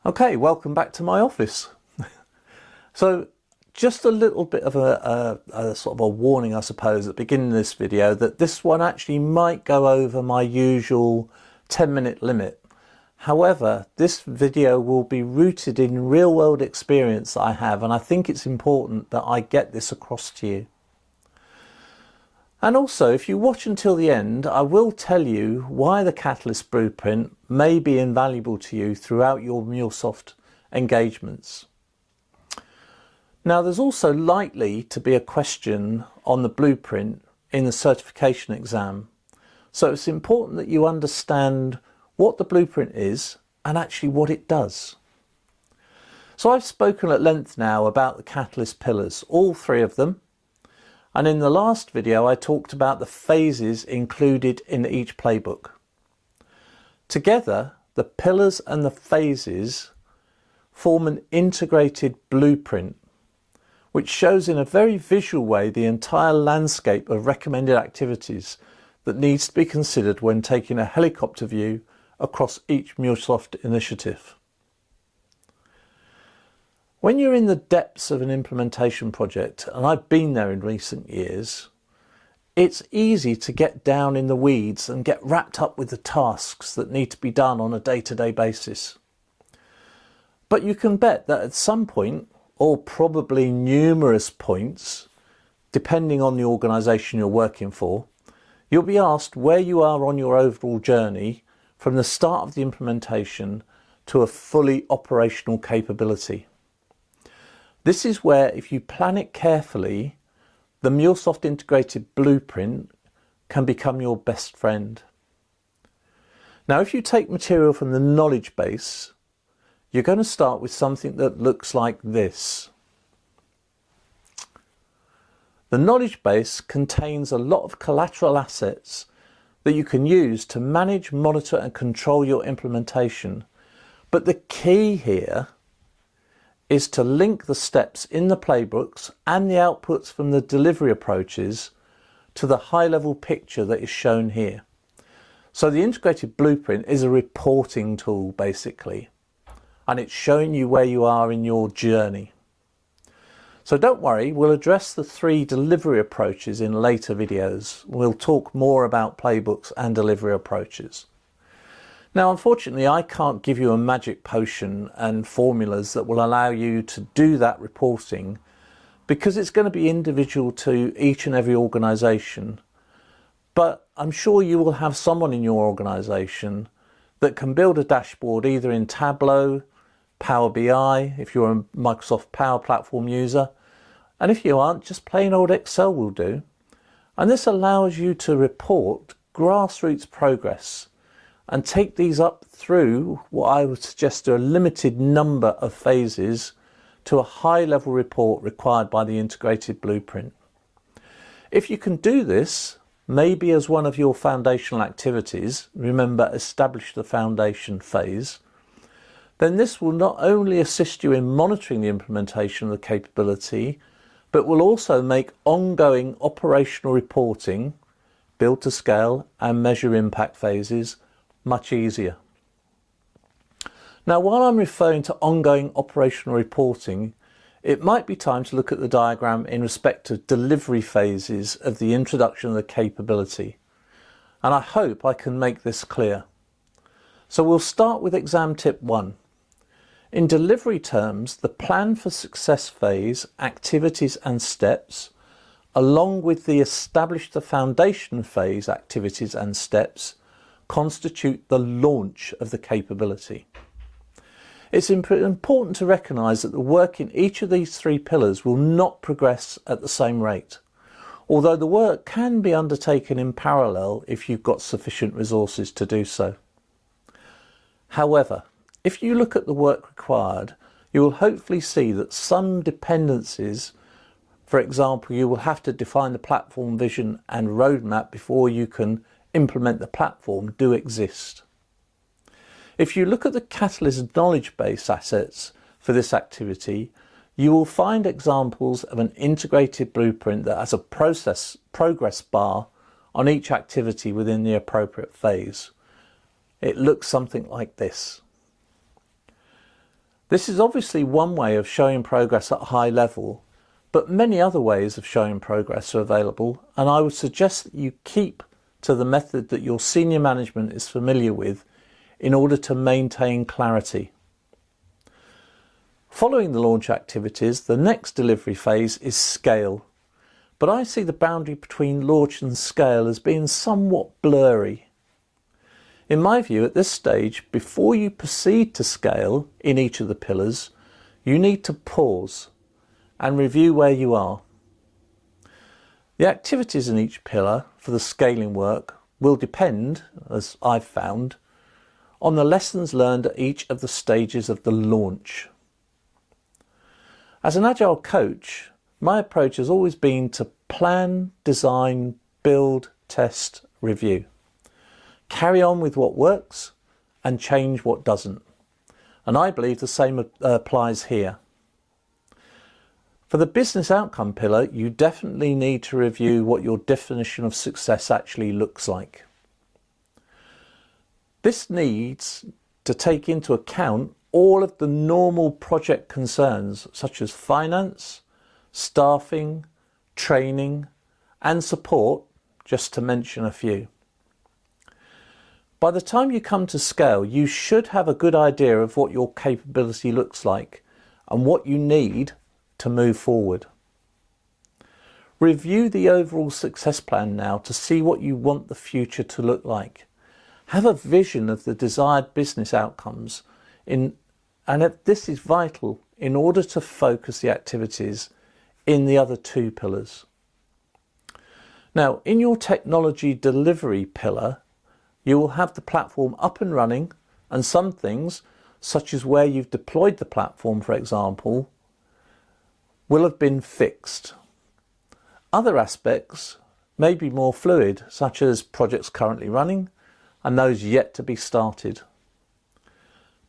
Okay, welcome back to my office. So just a little bit of a sort of a warning, I suppose, at the beginning of this video that this one actually might go over my usual 10-minute limit. However, this video will be rooted in real-world experience that I have, and I think it's important that I get this across to you. And also, if you watch until the end, I will tell you why the Catalyst Blueprint may be invaluable to you throughout your MuleSoft engagements. Now, there's also likely to be a question on the blueprint in the certification exam. So it's important that you understand what the blueprint is and actually what it does. So I've spoken at length now about the Catalyst pillars, all three of them. And in the last video, I talked about the phases included in each playbook. Together, the pillars and the phases form an integrated blueprint, which shows in a very visual way the entire landscape of recommended activities that needs to be considered when taking a helicopter view across each MuleSoft initiative. When you're in the depths of an implementation project, and I've been there in recent years, it's easy to get down in the weeds and get wrapped up with the tasks that need to be done on a day-to-day basis. But you can bet that at some point, or probably numerous points, depending on the organisation you're working for, you'll be asked where you are on your overall journey from the start of the implementation to a fully operational capability. This is where, if you plan it carefully, the MuleSoft Integrated Blueprint can become your best friend. Now, if you take material from the knowledge base, you're going to start with something that looks like this. The knowledge base contains a lot of collateral assets that you can use to manage, monitor and control your implementation. But the key here is to link the steps in the playbooks and the outputs from the delivery approaches to the high-level picture that is shown here. So the Integrated Blueprint is a reporting tool basically, and it's showing you where you are in your journey. So don't worry, we'll address the three delivery approaches in later videos. We'll talk more about playbooks and delivery approaches. Now, unfortunately, I can't give you a magic potion and formulas that will allow you to do that reporting, because it's going to be individual to each and every organisation. But I'm sure you will have someone in your organisation that can build a dashboard either in Tableau, Power BI, if you're a Microsoft Power Platform user, and if you aren't, just plain old Excel will do. And this allows you to report grassroots progress and take these up through what I would suggest are a limited number of phases to a high-level report required by the Integrated Blueprint. If you can do this, maybe as one of your foundational activities, remember, establish the foundation phase, then this will not only assist you in monitoring the implementation of the capability, but will also make ongoing operational reporting, build to scale and measure impact phases much easier. Now, while I'm referring to ongoing operational reporting, it might be time to look at the diagram in respect of delivery phases of the introduction of the capability. And I hope I can make this clear. So we'll start with exam tip 1. In delivery terms, the plan for success phase, activities and steps, along with the establish the foundation phase, activities and steps, constitute the launch of the capability. It's important to recognise that the work in each of these three pillars will not progress at the same rate, although the work can be undertaken in parallel if you've got sufficient resources to do so. However, if you look at the work required, you will hopefully see that some dependencies, for example, you will have to define the platform vision and roadmap before you can implement the platform, do exist. If you look at the Catalyst knowledge base assets for this activity, you will find examples of an integrated blueprint that has a progress bar on each activity within the appropriate phase. It looks something like this. This is obviously one way of showing progress at a high level, but many other ways of showing progress are available, and I would suggest that you keep to the method that your senior management is familiar with in order to maintain clarity. Following the launch activities, the next delivery phase is scale, but I see the boundary between launch and scale as being somewhat blurry. In my view, at this stage, before you proceed to scale in each of the pillars, you need to pause and review where you are. The activities in each pillar for the scaling work will depend, as I've found, on the lessons learned at each of the stages of the launch. As an Agile coach, my approach has always been to plan, design, build, test, review. Carry on with what works and change what doesn't. And I believe the same applies here. For the business outcome pillar, you definitely need to review what your definition of success actually looks like. This needs to take into account all of the normal project concerns such as finance, staffing, training and support, just to mention a few. By the time you come to scale, you should have a good idea of what your capability looks like and what you need to move forward. Review the overall success plan now to see what you want the future to look like. Have a vision of the desired business outcomes, and this is vital in order to focus the activities in the other two pillars. Now, in your technology delivery pillar, you will have the platform up and running, and some things, such as where you've deployed the platform, for example, will have been fixed. Other aspects may be more fluid, such as projects currently running and those yet to be started.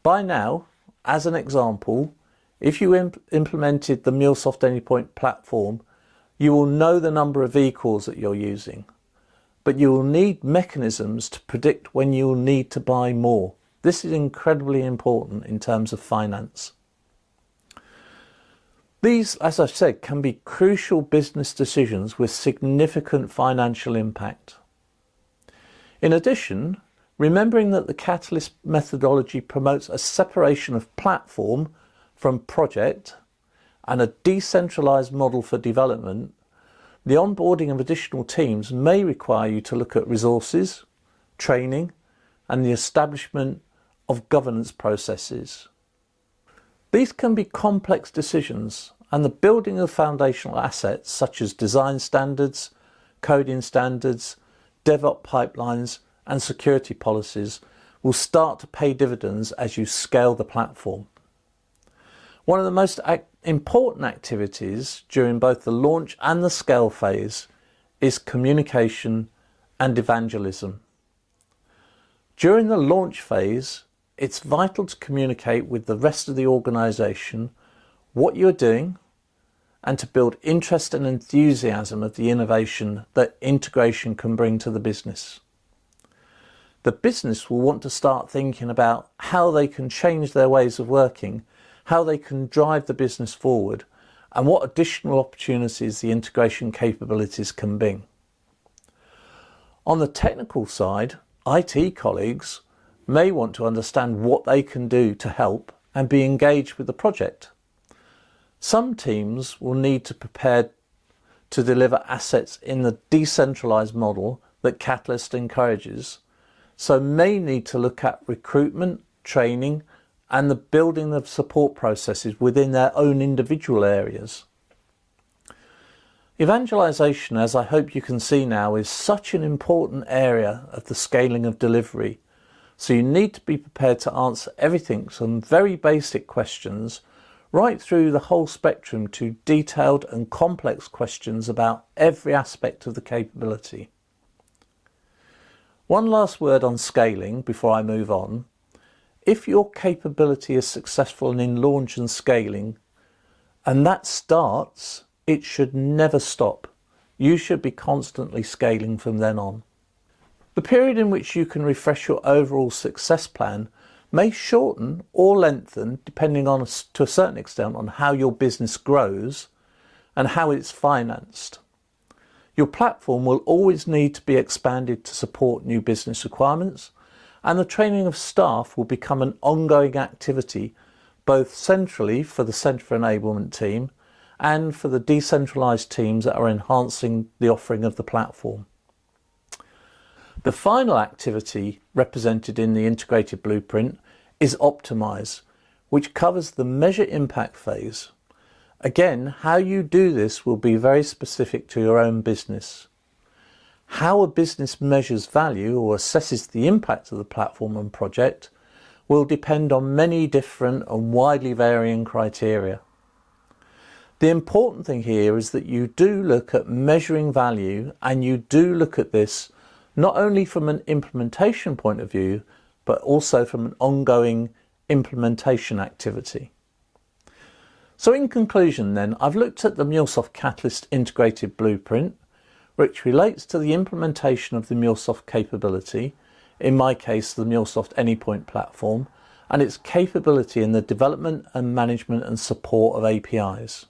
By now, as an example, if you implemented the MuleSoft Anypoint platform, you will know the number of vCores that you're using, but you will need mechanisms to predict when you will need to buy more. This is incredibly important in terms of finance. These, as I've said, can be crucial business decisions with significant financial impact. In addition, remembering that the Catalyst methodology promotes a separation of platform from project and a decentralized model for development, the onboarding of additional teams may require you to look at resources, training, and the establishment of governance processes. These can be complex decisions, and the building of foundational assets such as design standards, coding standards, DevOps pipelines, and security policies will start to pay dividends as you scale the platform. One of the most important activities during both the launch and the scale phase is communication and evangelism. During the launch phase, it's vital to communicate with the rest of the organization what you're doing and to build interest and enthusiasm of the innovation that integration can bring to the business. The business will want to start thinking about how they can change their ways of working, how they can drive the business forward, and what additional opportunities the integration capabilities can bring. On the technical side, IT colleagues may want to understand what they can do to help and be engaged with the project. Some teams will need to prepare to deliver assets in the decentralized model that Catalyst encourages, so may need to look at recruitment, training, and the building of support processes within their own individual areas. Evangelization, as I hope you can see now, is such an important area of the scaling of delivery. So you need to be prepared to answer everything from very basic questions right through the whole spectrum to detailed and complex questions about every aspect of the capability. One last word on scaling before I move on. If your capability is successful in launch and scaling, and that starts, it should never stop. You should be constantly scaling from then on. The period in which you can refresh your overall success plan may shorten or lengthen depending on, to a certain extent, on how your business grows and how it's financed. Your platform will always need to be expanded to support new business requirements, and the training of staff will become an ongoing activity both centrally for the Centre Enablement team and for the decentralised teams that are enhancing the offering of the platform. The final activity represented in the Integrated Blueprint is Optimise, which covers the measure impact phase. Again, how you do this will be very specific to your own business. How a business measures value or assesses the impact of the platform and project will depend on many different and widely varying criteria. The important thing here is that you do look at measuring value, and you do look at this not only from an implementation point of view, but also from an ongoing implementation activity. So in conclusion then, I've looked at the MuleSoft Catalyst Integrated Blueprint, which relates to the implementation of the MuleSoft capability, in my case the MuleSoft Anypoint platform, and its capability in the development and management and support of APIs.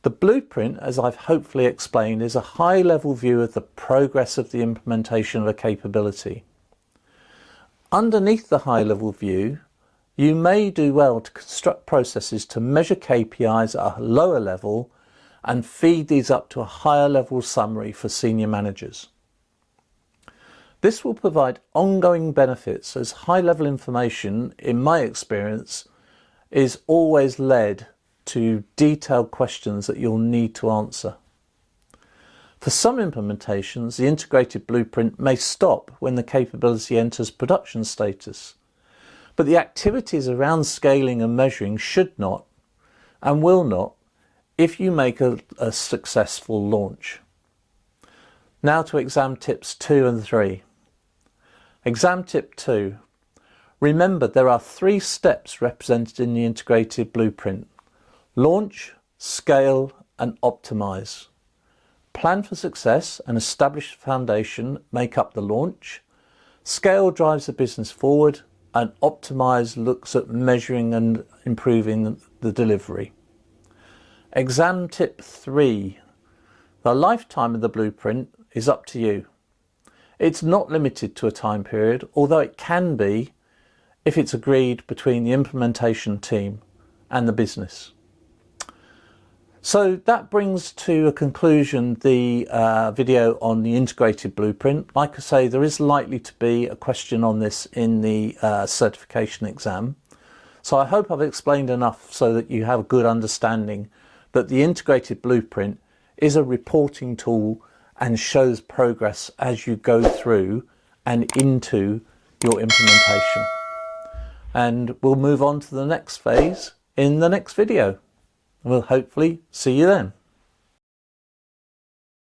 The blueprint, as I've hopefully explained, is a high-level view of the progress of the implementation of a capability. Underneath the high-level view, you may do well to construct processes to measure KPIs at a lower level and feed these up to a higher level summary for senior managers. This will provide ongoing benefits, as high-level information, in my experience, is always led to detailed questions that you'll need to answer. For some implementations, the Integrated Blueprint may stop when the capability enters production status, but the activities around scaling and measuring should not and will not if you make a successful launch. Now to exam tips 2 and 3. Exam tip 2. Remember, there are 3 steps represented in the Integrated Blueprint: launch, scale and optimize. Plan for success and establish a foundation make up the launch. Scale drives the business forward, and optimize looks at measuring and improving the delivery. Exam tip 3. The lifetime of the blueprint is up to you. It's not limited to a time period, although it can be if it's agreed between the implementation team and the business. So that brings to a conclusion the video on the Integrated Blueprint. Like I say, there is likely to be a question on this in the certification exam. So I hope I've explained enough so that you have a good understanding that the Integrated Blueprint is a reporting tool and shows progress as you go through and into your implementation. And we'll move on to the next phase in the next video. We'll hopefully see you then.